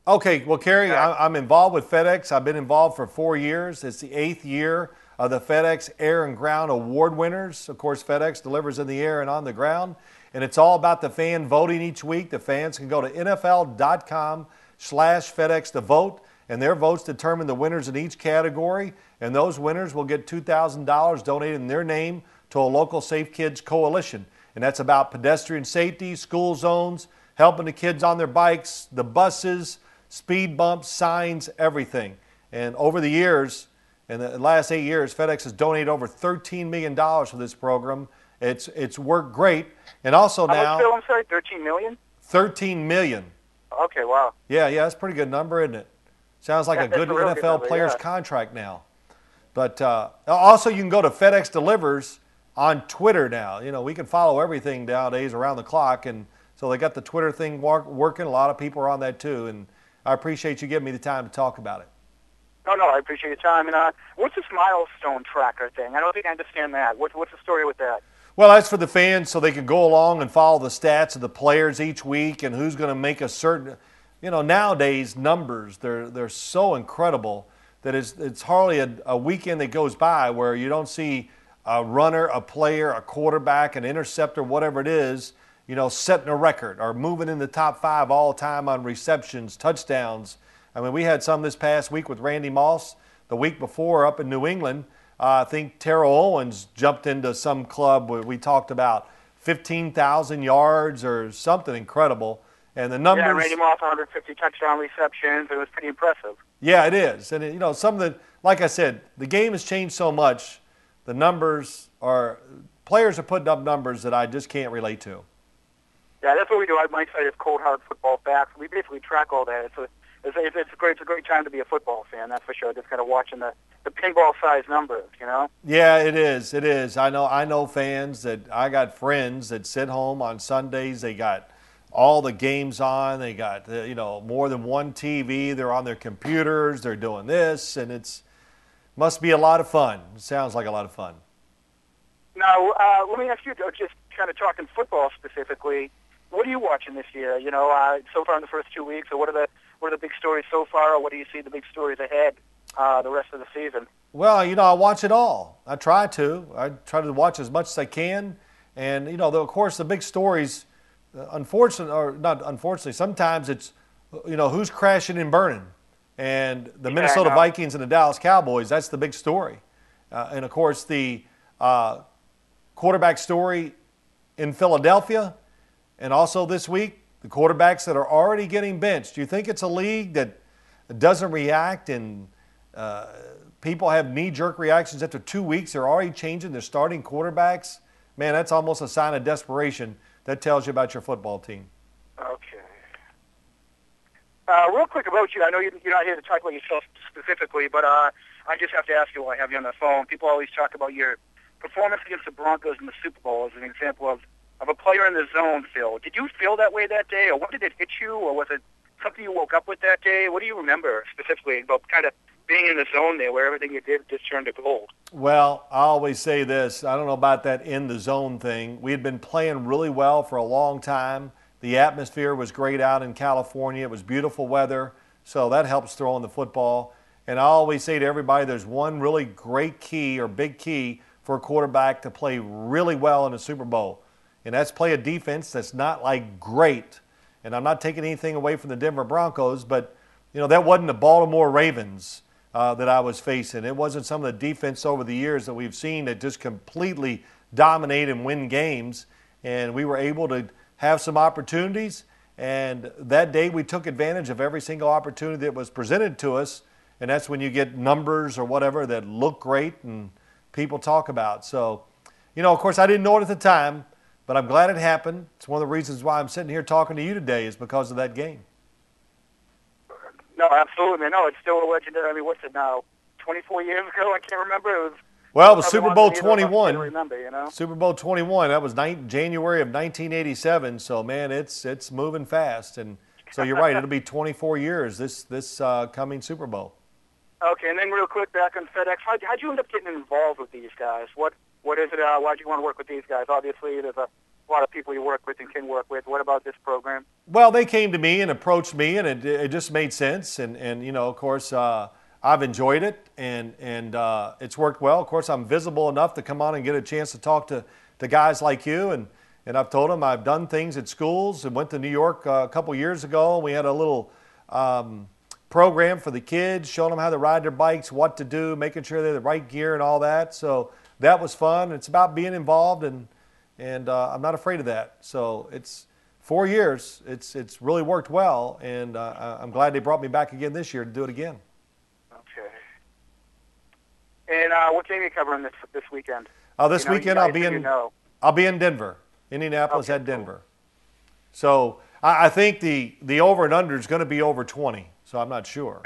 Okay, well, Kerry, Uh, I'm involved with FedEx. I've been involved for 4 years. It's the 8th year of the FedEx Air and Ground Award winners. Of course, FedEx delivers in the air and on the ground. And it's all about the fan voting each week. The fans can go to NFL.com/FedEx to vote, and their votes determine the winners in each category. And those winners will get $2,000 donated in their name to a local Safe Kids coalition. And that's about pedestrian safety, school zones, helping the kids on their bikes, the buses, speed bumps, signs, everything. And over the years, in the last 8 years, FedEx has donated over $13 million for this program. It's worked great. And also how much, Bill? now, I'm sorry, 13 million? 13 million. Okay, wow. Yeah, that's a pretty good number, isn't it? Sounds like a That's good a real good NFL number, player's yeah. contract now. But also, you can go to FedEx Delivers on Twitter now. You know, we can follow everything nowadays around the clock, and so they got the Twitter thing working. A lot of people are on that too, and I appreciate you giving me the time to talk about it. No, I appreciate your time. And what's this milestone tracker thing? I don't think I understand that. What's the story with that? Well, that's for the fans so they can go along and follow the stats of the players each week and who's going to make a certain, you know, nowadays numbers, they're so incredible that it's hardly a weekend that goes by where you don't see a runner, a player, a quarterback, an interceptor, whatever it is, you know, setting a record or moving in the top 5 all time on receptions, touchdowns. I mean, we had some this past week with Randy Moss. The week before up in New England, I think Terrell Owens jumped into some club where we talked about 15,000 yards or something incredible. And the numbers. Yeah, Randy Moss, 150 touchdown receptions. It was pretty impressive. Yeah, it is. And, you know, some of the, like I said, the game has changed so much. The numbers are, players are putting up numbers that I just can't relate to. Yeah, that's what we do. My site is Cold Hard Football Facts. We basically track all that. It's a great time to be a football fan, that's for sure. Just kind of watching the pinball-sized numbers, you know? Yeah, it is. It is. I know fans that I got friends that sit home on Sundays. They got all the games on. They got, you know, more than one TV. They're on their computers. They're doing this, and it's must be a lot of fun. It sounds like a lot of fun. Now, let me ask you, just kind of talking football specifically, what are you watching this year? You know, so far in the first 2 weeks, or what are the big stories so far, or what do you see the big stories ahead the rest of the season? Well, you know, I watch it all. I try to. I try to watch as much as I can. And, you know, of course, the big stories, unfortunately, or not unfortunately, sometimes it's, you know, who's crashing and burning. And the Minnesota Vikings and the Dallas Cowboys, that's the big story. And, of course, the quarterback story in Philadelphia, and also this week, the quarterbacks that are already getting benched. Do you think it's a league that doesn't react and people have knee-jerk reactions after 2 weeks? They're already changing their starting quarterbacks. Man, that's almost a sign of desperation. That tells you about your football team. Okay. Real quick about you, I know you're not here to talk about yourself specifically, but I just have to ask you while I have you on the phone. People always talk about your performance against the Broncos in the Super Bowl as an example of a player in the zone, Phil. Did you feel that way that day, or when did it hit you, or was it something you woke up with that day? What do you remember specifically about kind of being in the zone there where everything you did just turned to gold? Well, I always say this. I don't know about that in the zone thing. We had been playing really well for a long time. The atmosphere was great out in California. It was beautiful weather, so that helps throwing the football. And I always say to everybody, there's one really great key or big key for a quarterback to play really well in a Super Bowl, and that's play a defense that's not like great. And I'm not taking anything away from the Denver Broncos, but, you know, that wasn't the Baltimore Ravens that I was facing. It wasn't some of the defense over the years that we've seen that just completely dominate and win games. And we were able to have some opportunities, and that day we took advantage of every single opportunity that was presented to us, and that's when you get numbers or whatever that look great and people talk about. So, you know, of course, I didn't know it at the time, but I'm glad it happened. It's one of the reasons why I'm sitting here talking to you today is because of that game. No, absolutely. No, it's still a legendary. I mean, what's it now? 24 years ago? I can't remember. It was Super Bowl 21. Remember, you know? Super Bowl 21. That was January of 1987. So, man, it's moving fast. And so you're right. It'll be 24 years this coming Super Bowl. Okay, and then real quick back on FedEx. How'd you end up getting involved with these guys? What is it? Why'd you want to work with these guys? Obviously, there's a a lot of people you work with and can work with. What about this program? Well, they came to me and approached me, and it just made sense. And you know, of course, I've enjoyed it, and it's worked well. Of course, I'm visible enough to come on and get a chance to talk to guys like you. And I've told them I've done things at schools and went to New York a couple years ago. And we had a little program for the kids, showing them how to ride their bikes, what to do, making sure they have the right gear and all that. So that was fun. It's about being involved, and I'm not afraid of that. So it's 4 years. It's really worked well, and I'm glad they brought me back again this year to do it again. Okay. And what game are you covering this weekend? This weekend I'll be in Denver, Indianapolis at Denver. Cool. So I think the over and under is going to be over 20. So I'm not sure.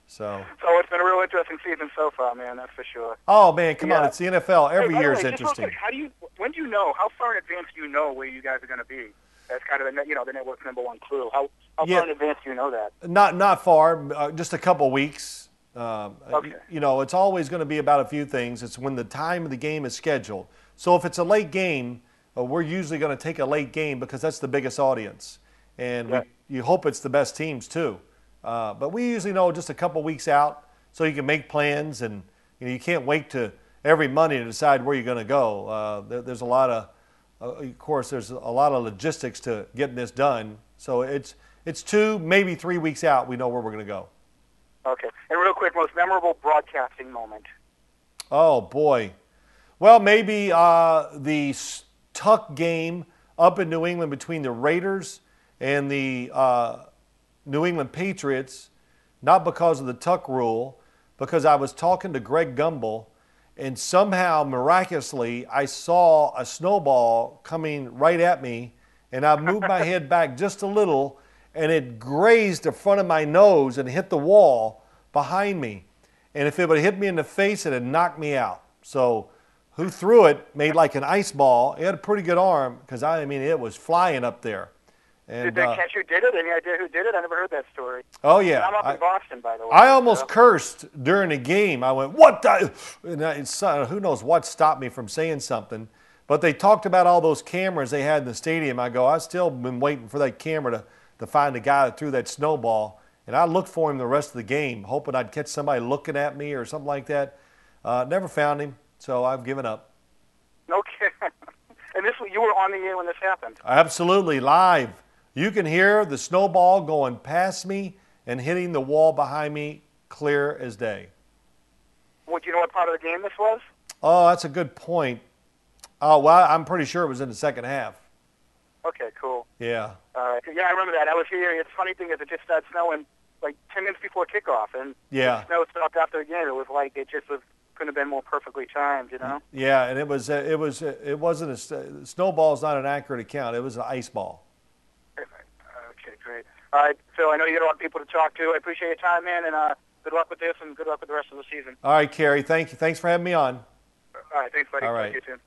So it's been a real interesting season so far, man. That's for sure. Oh man, come on! It's the NFL. Every year is interesting. When do you know? How far in advance do you know where you guys are going to be? That's kind of the network's number one clue. How far in advance do you know that? Not far. Just a couple weeks. Okay. You know, it's always going to be about a few things. It's when the time of the game is scheduled. So if it's a late game, we're usually going to take a late game because that's the biggest audience, and you hope it's the best teams too. But we usually know just a couple weeks out, so you can make plans, and you can't wait to every Monday to decide where you're going to go. There's a lot of course, there's a lot of logistics to getting this done. So it's 2, maybe 3 weeks out. We know where we're going to go. Okay. And real quick, most memorable broadcasting moment? Oh boy, well maybe the Tuck game up in New England between the Raiders and the New England Patriots, not because of the tuck rule, because I was talking to Greg Gumbel, and somehow, miraculously, I saw a snowball coming right at me, and I moved my head back just a little, and it grazed the front of my nose and hit the wall behind me. And if it would have hit me in the face, it had knocked me out. So who threw it made like an ice ball. He had a pretty good arm, because, I mean, it was flying up there. And, did they catch who did it? Any idea who did it? I never heard that story. Oh, yeah. I'm up in Boston, by the way. I almost cursed during the game. I went, what the? And who knows what stopped me from saying something. But they talked about all those cameras they had in the stadium. I go, I've still been waiting for that camera to find the guy that threw that snowball. And I looked for him the rest of the game, hoping I'd catch somebody looking at me or something like that. Never found him, so I've given up. Okay. And you were on the air when this happened? Absolutely, live. You can hear the snowball going past me and hitting the wall behind me clear as day. Well, do you know what part of the game this was? Oh, that's a good point. Oh, well, I'm pretty sure it was in the second half. Okay, cool. Yeah. Yeah, I remember that. I was here. The funny thing is it just started snowing like 10 minutes before kickoff, and the snow stopped after the game. It was like it couldn't have been more perfectly timed, you know? Yeah, and it wasn't snowball's not an accurate account. It was an ice ball. Okay, great. All right, Phil, I know you got a lot of people to talk to. I appreciate your time, man, and good luck with this, and good luck with the rest of the season. All right, Kerry, thank you. Thanks for having me on. All right, thanks, buddy. All right. Talk to you soon.